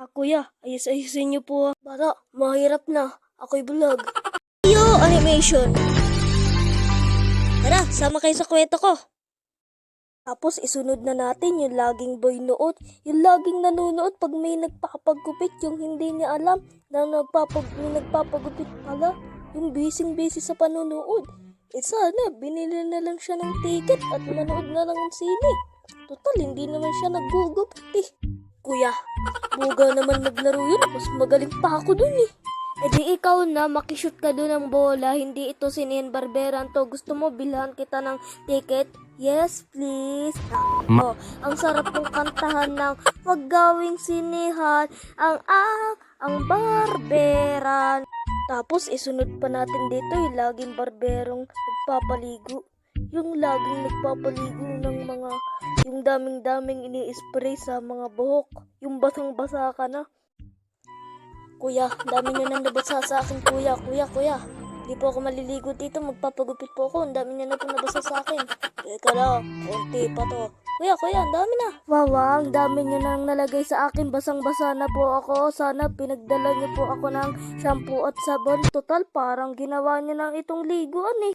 Kuya, ayos-ayusin niyo po. Bata, mahirap na. Ako'y bulag. Yo, animation! Tara, sama kayo sa kwento ko. Tapos isunod na natin yung laging boy noon. Yung laging nanonood pag may nagpapagupit, yung hindi niya alam na may nagpapagupit pala. Yung busy-busy sa panonood. Sana, binili na lang siya ng ticket at manood na lang ng sine. Total, hindi naman siya naggugupit eh. Kuya, buga naman maglaro yun. Mas magaling pa ako dun eh. E di ikaw na, makishoot ka doon ng bola. Hindi ito sinihan barberan to. Gusto mo bilhan kita ng ticket? Yes, please. Oh, ang sarap ng kantahan ng wag gawing sinihan ang barberan. Tapos isunod pa natin dito yung laging barberong nagpapaligo. Yung laging nagpapaligo ng mga, yung daming-daming ini-spray sa mga buhok. Yung basang-basa ka na. Kuya, dami nyo nang nabasa sa akin, kuya. Hindi po ako maliligo dito, magpapagupit po ako. Ang dami nyo na po nabasa sa akin. Teka lang, konti pa to. Kuya, ang dami na. Wawa, ang dami nyo nang nalagay sa akin. Basang-basa na po ako. Sana pinagdala nyo po ako ng shampoo at sabon. Total, parang ginawa nyo ng itong liguan eh.